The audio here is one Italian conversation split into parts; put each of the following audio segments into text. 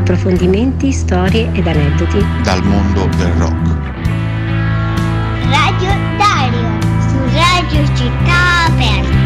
approfondimenti, storie ed aneddoti dal mondo del rock. Radio Dario su Radio Città Aperta.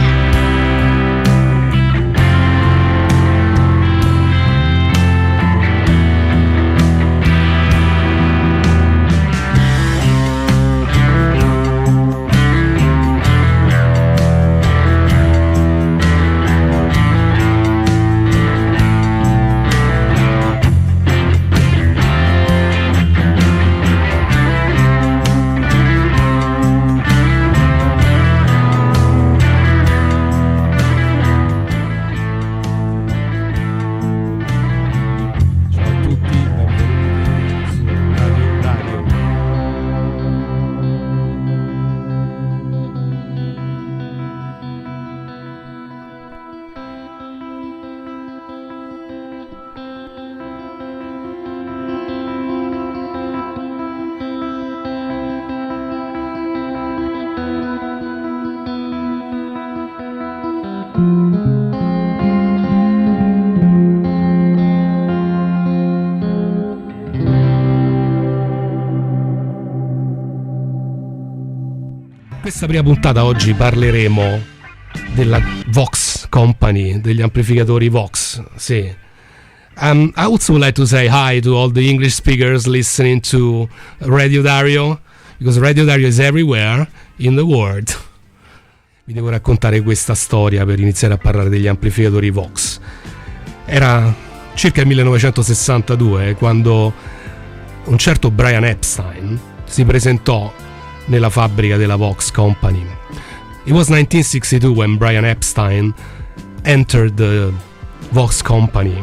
Questa prima puntata oggi parleremo della Vox Company, degli amplificatori Vox, sì. I also would like to say hi to all the English speakers listening to Radio Dario, because Radio Dario is everywhere in the world. Vi devo raccontare questa storia per iniziare a parlare degli amplificatori Vox. Era circa il 1962 quando un certo Brian Epstein si presentò nella fabbrica della Vox Company. It was 1962 when Brian Epstein entered the Vox Company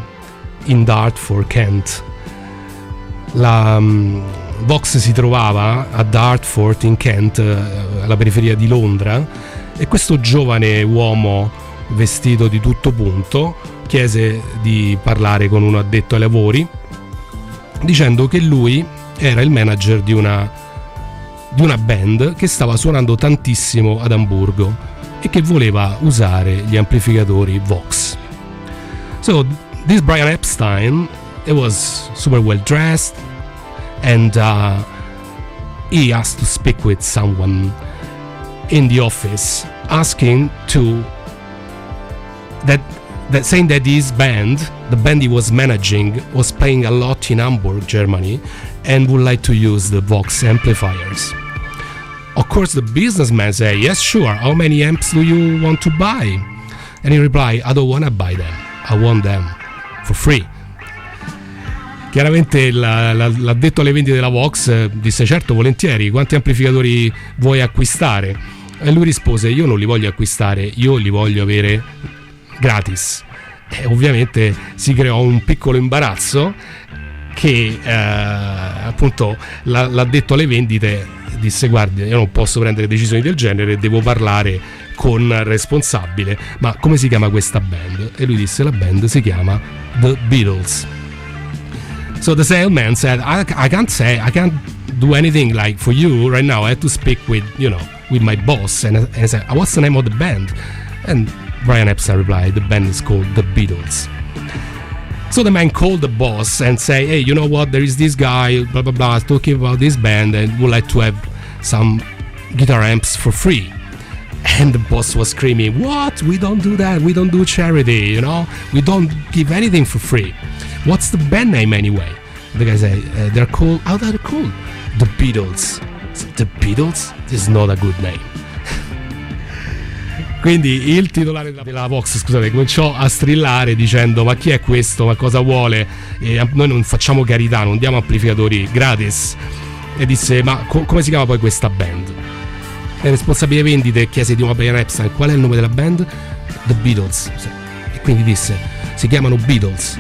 in Dartford, Kent. La Vox si trovava a Dartford in Kent, alla periferia di Londra, e questo giovane uomo vestito di tutto punto chiese di parlare con un addetto ai lavori, dicendo che lui era il manager di una band che stava suonando tantissimo ad Amburgo e che voleva usare gli amplificatori Vox. So this Brian Epstein, he was super well dressed and he asked to speak with someone in the office, asking saying that his band, the band he was managing, was playing a lot in Hamburg, Germany, and would like to use the Vox amplifiers. Of course, the businessman said, yes, sure, how many amps do you want to buy? And he replied, I don't want to buy them, I want them for free. Chiaramente l'addetto alle vendite della Vox disse, certo, volentieri, quanti amplificatori vuoi acquistare? E lui rispose, io non li voglio acquistare, io li voglio avere gratis. E ovviamente si creò un piccolo imbarazzo che appunto l'addetto alle vendite disse, guardi, io non posso prendere decisioni del genere, devo parlare con il responsabile, ma come si chiama questa band? E lui disse, la band si chiama The Beatles. So the salesman said, I can't do anything like for you right now, I have to speak with my boss. And I said, what's the name of the band? And Brian Epstein replied, the band is called The Beatles. So the man called the boss and say, hey, you know what, there is this guy, blah, blah, blah, talking about this band and would like to have some guitar amps for free. And the boss was screaming, what? We don't do that. We don't do charity, We don't give anything for free. What's the band name anyway? The guy said, they're called, how are they called? The Beatles. The Beatles? This is not a good name. Quindi il titolare della Vox, scusate, cominciò a strillare dicendo, ma chi è questo, ma cosa vuole? Noi non facciamo carità, non diamo amplificatori gratis. E disse, ma come si chiama poi questa band? E il responsabile vendite chiese di una Brian Epstein, qual è il nome della band? The Beatles. E quindi disse, si chiamano Beatles.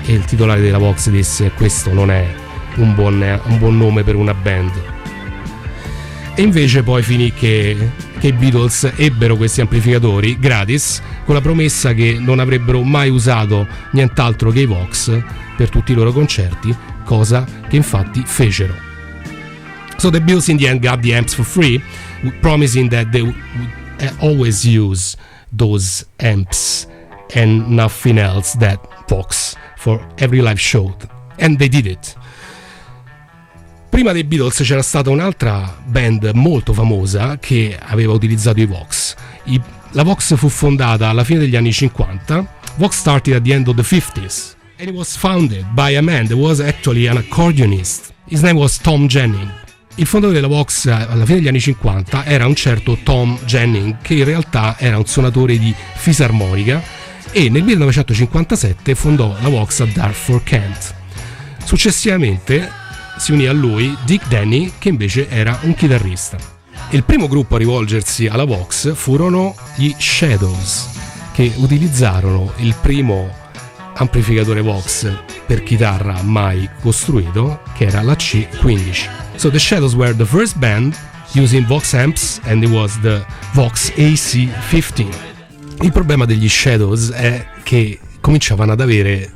E il titolare della Vox disse, questo non è un buon nome per una band. E invece poi finì che i Beatles ebbero questi amplificatori gratis, con la promessa che non avrebbero mai usato nient'altro che i Vox per tutti i loro concerti, cosa che infatti fecero. So the Beatles in the end got the amps for free, promising that they would always use those amps and nothing else that Vox for every live show, and they did it. Prima dei Beatles c'era stata un'altra band molto famosa che aveva utilizzato i Vox. La Vox fu fondata alla fine degli anni 50. Vox started at the end of the 50s and it was founded by a man that was actually an accordionist. His name was Tom Jennings. Il fondatore della Vox alla fine degli anni 50 era un certo Tom Jennings, che in realtà era un suonatore di fisarmonica, e nel 1957 fondò la Vox a Dartford, Kent. Successivamente si unì a lui Dick Denny, che invece era un chitarrista. Il primo gruppo a rivolgersi alla Vox furono gli Shadows, che utilizzarono il primo amplificatore Vox per chitarra mai costruito, che era la C15. So the Shadows were the first band using Vox amps and it was the Vox AC15. Il problema degli Shadows è che cominciavano ad avere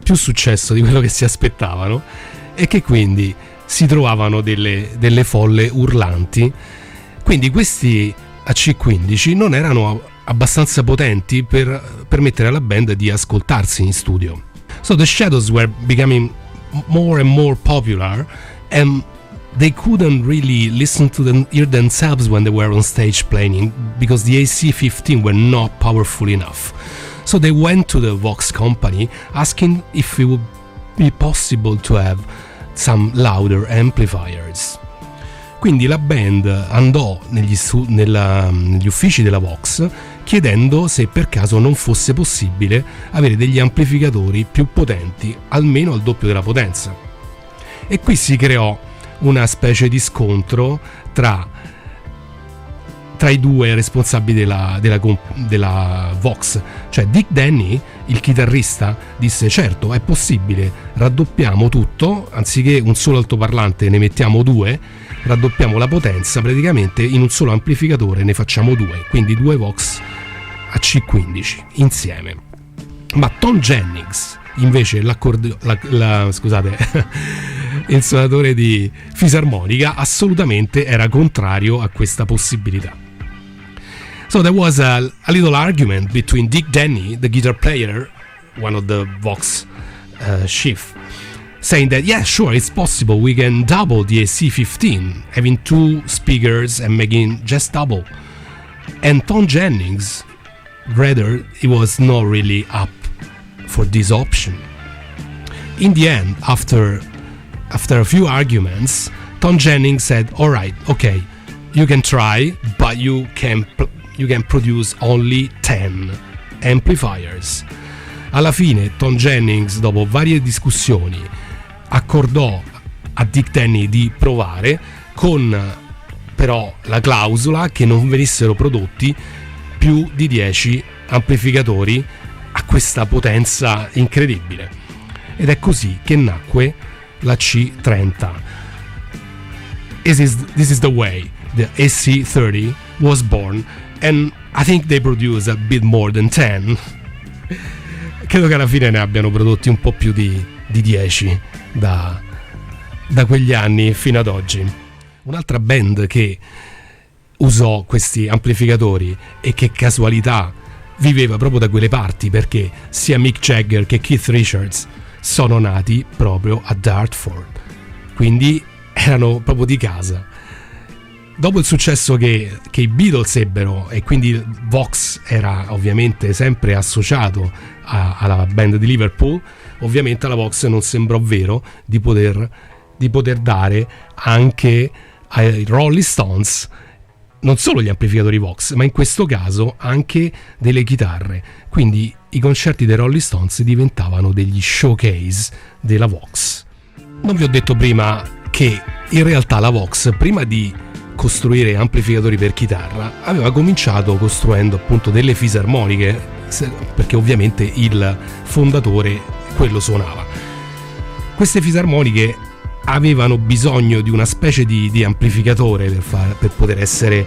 più successo di quello che si aspettavano e che quindi si trovavano delle folle urlanti. Quindi questi AC15 non erano abbastanza potenti per permettere alla band di ascoltarsi in studio. So the Shadows were becoming more and more popular and they couldn't really listen to them, hear themselves when they were on stage playing, because the AC15 were not powerful enough. So they went to the Vox company asking if it would be possible to have some louder amplifiers. Quindi la band andò negli uffici della Vox chiedendo se per caso non fosse possibile avere degli amplificatori più potenti, almeno al doppio della potenza. E qui si creò una specie di scontro tra i due responsabili della Vox, cioè Dick Denny, il chitarrista, disse: certo, è possibile, raddoppiamo tutto, anziché un solo altoparlante ne mettiamo due, raddoppiamo la potenza, praticamente in un solo amplificatore ne facciamo due, quindi due Vox a C15 insieme. Ma Tom Jennings invece il suonatore di fisarmonica assolutamente era contrario a questa possibilità. So there was a little argument between Dick Denny, the guitar player, one of the Vox chief, saying that yeah, sure, it's possible, we can double the AC15, having two speakers and making just double. And Tom Jennings, rather, he was not really up for this option. In the end, after a few arguments, Tom Jennings said, all right, okay, you can try, but you can produce only 10 amplifiers. Alla fine Tom Jennings, dopo varie discussioni, accordò a Dick Denny di provare, con però la clausola che non venissero prodotti più di 10 amplificatori a questa potenza incredibile. Ed è così che nacque la C30. This is the way the AC30 was born, and I think they produce a bit more than 10. Credo che alla fine ne abbiano prodotti un po' più di 10 da quegli anni fino ad oggi. Un'altra band che usò questi amplificatori e che casualità viveva proprio da quelle parti, perché sia Mick Jagger che Keith Richards sono nati proprio a Dartford, quindi erano proprio di casa. Dopo il successo che i Beatles ebbero, e quindi Vox era ovviamente sempre associato alla band di Liverpool, ovviamente alla Vox non sembrò vero di poter dare anche ai Rolling Stones non solo gli amplificatori Vox, ma in questo caso anche delle chitarre. Quindi i concerti dei Rolling Stones diventavano degli showcase della Vox. Non vi ho detto prima che in realtà la Vox, prima di costruire amplificatori per chitarra, aveva cominciato costruendo appunto delle fisarmoniche, perché ovviamente il fondatore quello suonava. Queste fisarmoniche avevano bisogno di una specie di amplificatore per poter essere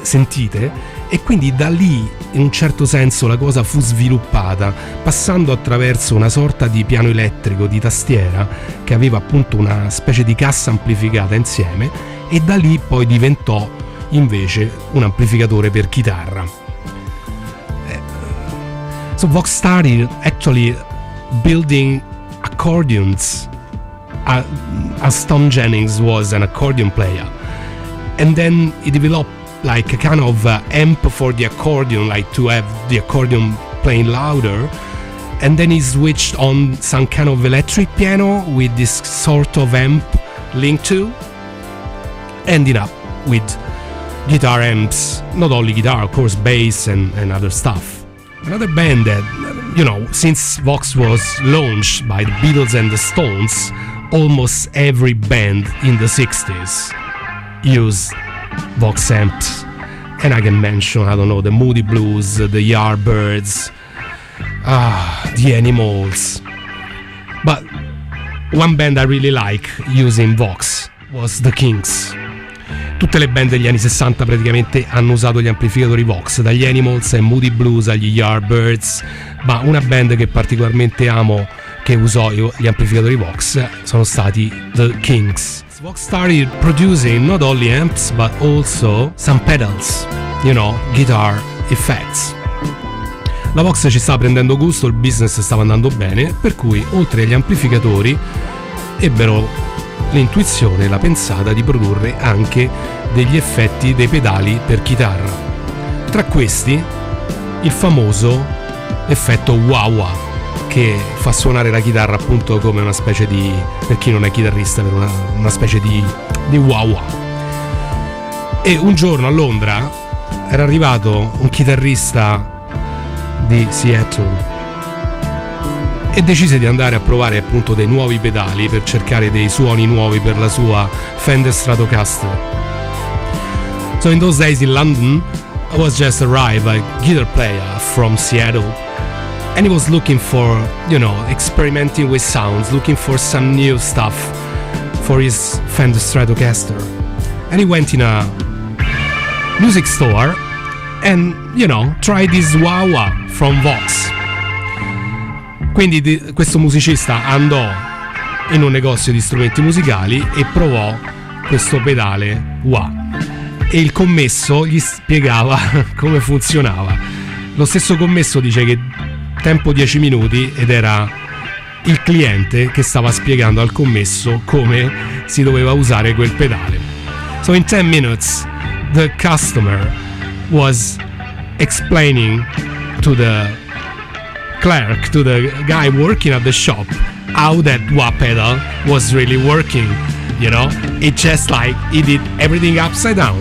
sentite, e quindi da lì in un certo senso la cosa fu sviluppata, passando attraverso una sorta di piano elettrico di tastiera che aveva appunto una specie di cassa amplificata insieme, e da lì poi diventò invece un amplificatore per chitarra. So Vox started actually building accordions, as Tom Jennings was an accordion player, and then he developed like a kind of amp for the accordion, like to have the accordion playing louder, and then he switched on some kind of electric piano with this sort of amp linked to, ending up with guitar amps, not only guitar, of course, bass and other stuff. Another band that, you know, since Vox was launched by the Beatles and the Stones, almost every band in the 60s used Vox amps. And I can mention, I don't know, the Moody Blues, the Yardbirds, the Animals. But one band I really like using Vox was the Kinks. Tutte le band degli anni 60 praticamente hanno usato gli amplificatori Vox, dagli Animals ai Moody Blues agli Yardbirds, ma una band che particolarmente amo che usò gli amplificatori Vox sono stati the Kinks. Vox started producing not only amps but also some pedals, you know, guitar effects. La Vox ci stava prendendo gusto, il business stava andando bene, per cui oltre agli amplificatori ebbero l'intuizione e la pensata di produrre anche degli effetti dei pedali per chitarra. Tra questi il famoso effetto wah-wah, che fa suonare la chitarra appunto come una specie di, per chi non è chitarrista, per una specie di wah-wah. E un giorno a Londra era arrivato un chitarrista di Seattle e decise di andare a provare appunto dei nuovi pedali per cercare dei suoni nuovi per la sua Fender Stratocaster. So in those days in London, I was just arrived, a guitar player from Seattle, and he was looking for, you know, experimenting with sounds, looking for some new stuff for his Fender Stratocaster. And he went in a music store and, you know, tried this wah-wah from Vox. Quindi questo musicista andò in un negozio di strumenti musicali e provò questo pedale wah, e il commesso gli spiegava come funzionava. Lo stesso commesso dice che tempo 10 minuti ed era il cliente che stava spiegando al commesso come si doveva usare quel pedale. So in 10 minutes the customer was explaining to the clerk, to the guy working at the shop, how that wah pedal was really working, you know? It just like he did everything upside down.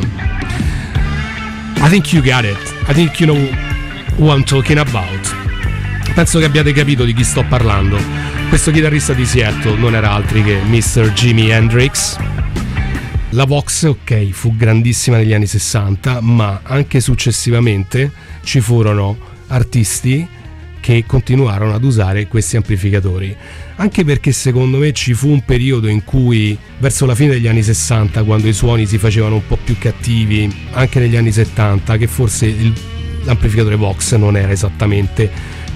I think you got it. I think you know who I'm talking about. Penso che abbiate capito di chi sto parlando. Questo chitarrista di Seattle non era altri che Mr. Jimi Hendrix. La Vox, ok, fu grandissima negli anni 60, ma anche successivamente ci furono artisti che continuarono ad usare questi amplificatori, anche perché secondo me ci fu un periodo in cui verso la fine degli anni 60, quando i suoni si facevano un po' più cattivi, anche negli anni 70, che forse l'amplificatore Vox non era esattamente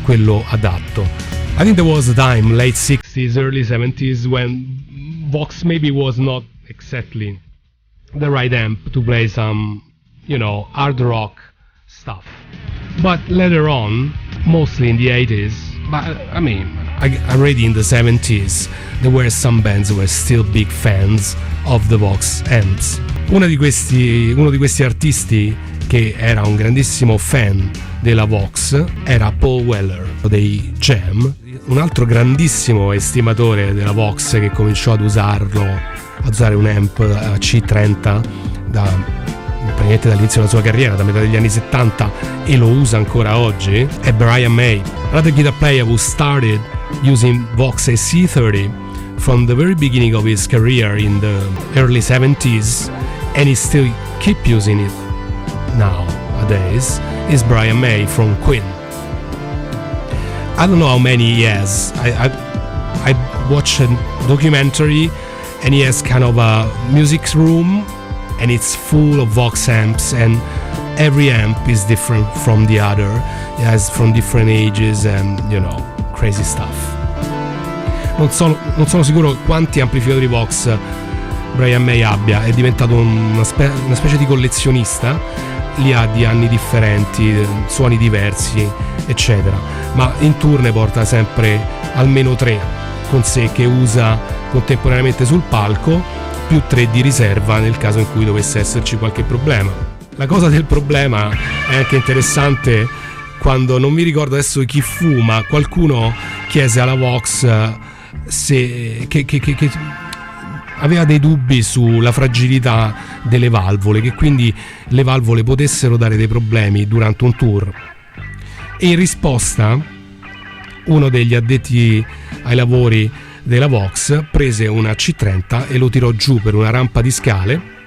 quello adatto. I think there was a time, late 60s, early 70s, when Vox maybe was not exactly the right amp to play some, you know, hard rock stuff. But later on, mostly in the 80s, but I mean, already in the 70s, there were some bands who were still big fans of the Vox amps. Uno di questi artisti che era un grandissimo fan della Vox era Paul Weller dei Jam, un altro grandissimo estimatore della Vox che cominciò ad usare un amp C30 praticamente dall'inizio della sua carriera, da metà degli anni 70, e lo usa ancora oggi, è Brian May, another guitar player who started using Vox AC30 from the very beginning of his career in the early 70s, and he still keep using it nowadays, is Brian May from Queen. I don't know how many he has. I watched a documentary and he has kind of a music room and it's full of Vox amps, and every amp is different from the other. It has from different ages and, you know, crazy stuff. Non sono sicuro quanti amplificatori Vox Brian May abbia, è diventato una specie di collezionista, li ha di anni differenti, suoni diversi, eccetera, ma in tour ne porta sempre almeno 3 con sé che usa contemporaneamente sul palco, più 3 di riserva nel caso in cui dovesse esserci qualche problema. La cosa del problema è anche interessante quando, non mi ricordo adesso chi fu, ma qualcuno chiese alla Vox se che aveva dei dubbi sulla fragilità delle valvole, che quindi le valvole potessero dare dei problemi durante un tour. E in risposta uno degli addetti ai lavori della Vox prese una C30 e lo tirò giù per una rampa di scale,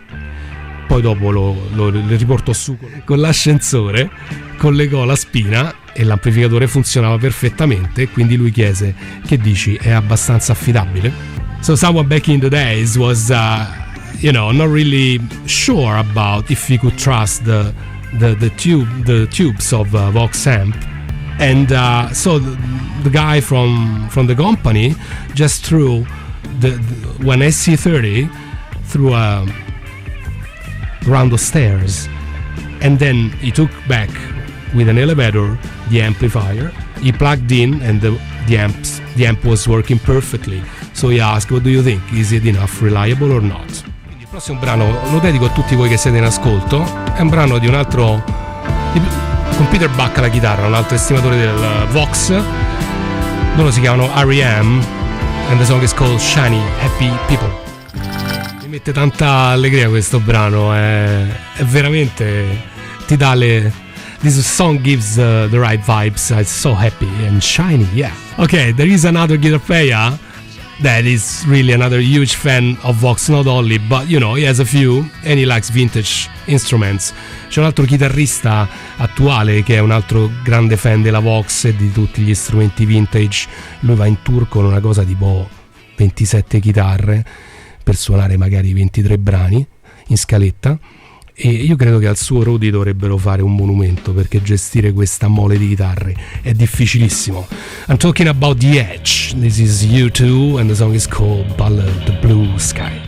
poi dopo lo riportò su con l'ascensore, collegò la spina e l'amplificatore funzionava perfettamente, quindi lui chiese: che dici, è abbastanza affidabile? So someone back in the days was not really sure about if he could trust the tubes of Vox amp, and so the guy from the company just threw one SC30 through a round of stairs, and then he took back with an elevator the amplifier. He plugged in and the amp was working perfectly. So he asked, what do you think? Is it enough reliable or not? Quindi il prossimo brano lo dedico a tutti voi che siete in ascolto. È un brano di un altro, con Peter Buck alla chitarra, un altro estimatore del Vox. Loro si chiamano R.E.M. and the song is called Shiny Happy People. Mi mette tanta allegria questo brano, è veramente, ti dà this song gives the right vibes. It's so happy and shiny, yeah. Okay, there is another guitar player that is really another huge fan of Vox, not only, but he has a few and he likes vintage instruments. C'è un altro chitarrista attuale che è un altro grande fan della Vox e di tutti gli strumenti vintage. Lui va in tour con una cosa tipo 27 chitarre per suonare magari 23 brani in scaletta, e io credo che al suo Rudy dovrebbero fare un monumento, perché gestire questa mole di chitarre è difficilissimo. I'm talking about The Edge. This is U2 and the song is called Ballad Blue Sky.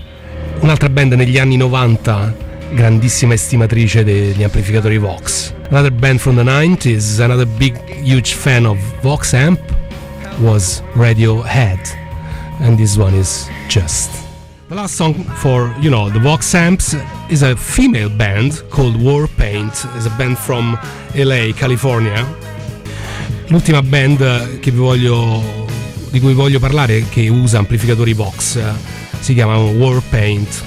Un'altra band negli anni 90, grandissima estimatrice degli amplificatori Vox. Another band from the 90s, another big huge fan of Vox amp was Radiohead, and this one is Just. The last song for, the Vox amps is a female band called Warpaint. It's a band from LA, California. L'ultima band di cui voglio parlare, che usa amplificatori Vox, si chiamano Warpaint.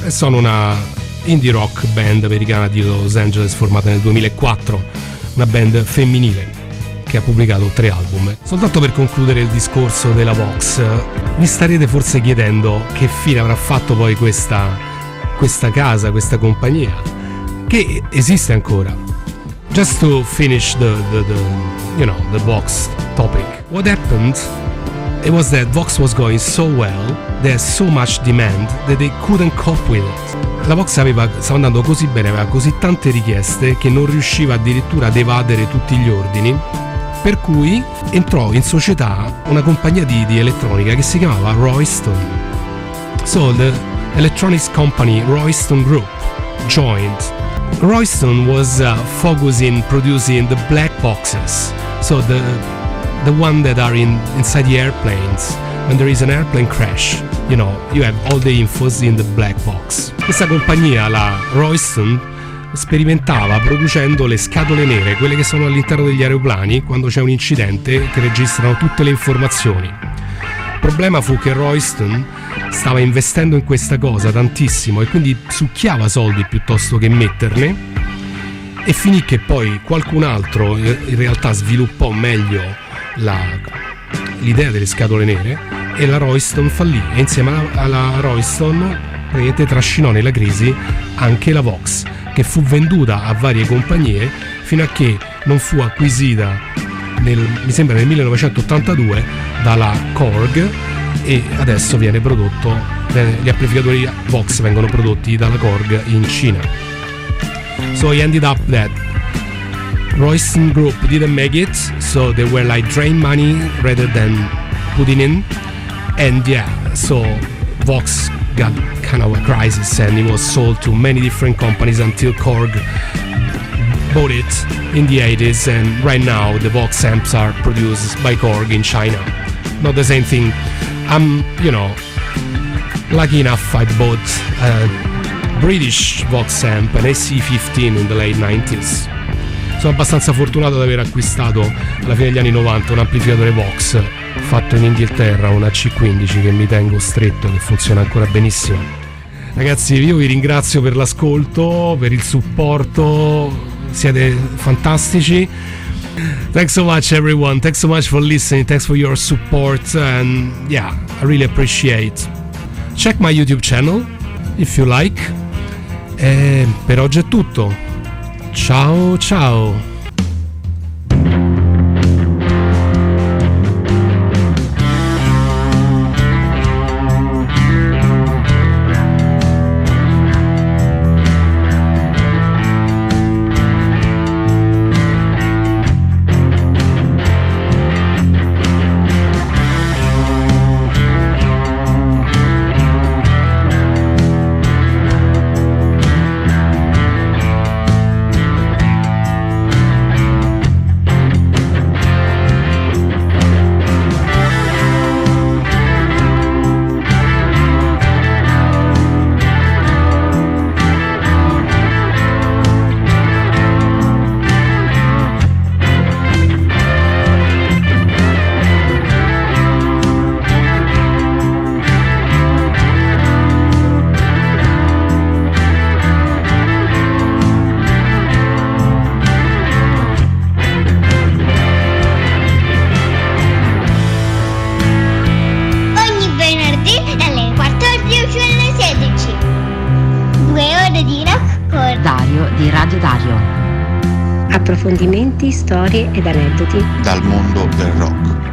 E sono una indie rock band americana di Los Angeles formata nel 2004, una band femminile che ha pubblicato 3 album. Soltanto per concludere il discorso della Vox, vi starete forse chiedendo che fine avrà fatto poi questa casa, questa compagnia, che esiste ancora. Just to finish the Vox topic, what happened? It was that Vox was going so well, there's so much demand that they couldn't cope with it. La Vox stava andando così bene, aveva così tante richieste che non riusciva addirittura ad evadere tutti gli ordini, per cui entrò in società una compagnia di elettronica che si chiamava Royston. So the electronics company Royston Group joined. Royston was focusing producing the black boxes, so the one that are inside the airplanes. When there is an airplane crash, you have all the infos in the black box. Questa compagnia, la Royston, sperimentava producendo le scatole nere, quelle che sono all'interno degli aeroplani quando c'è un incidente, che registrano tutte le informazioni. Il problema fu che Royston stava investendo in questa cosa tantissimo e quindi succhiava soldi piuttosto che metterne, e finì che poi qualcun altro in realtà sviluppò meglio l'idea delle scatole nere e la Royston fallì, e insieme alla Royston trascinò nella crisi anche la Vox, che fu venduta a varie compagnie fino a che non fu acquisita mi sembra nel 1982 dalla Korg, e adesso viene prodotto, gli amplificatori Vox vengono prodotti dalla Korg in Cina. So he ended up that Royston Group didn't make it, so they were like drain money rather than putting in, and so Vox got kind of a crisis and it was sold to many different companies until Korg bought it in the 80s, and right now the Vox amps are produced by Korg in China. not the same thing. I'm, lucky enough I bought a British Vox amp, an SE15 in the late 90s. Sono abbastanza fortunato ad aver acquistato alla fine degli anni 90 un amplificatore Vox fatto in Inghilterra, una C15 che mi tengo stretto, che funziona ancora benissimo. Ragazzi, io vi ringrazio per l'ascolto, per il supporto, siete fantastici. Thanks so much everyone, thanks so much for listening, thanks for your support, and yeah, I really appreciate. Check my YouTube channel if you like. E per oggi è tutto. Ciao ciao. Approfondimenti, storie ed aneddoti Dal mondo del rock.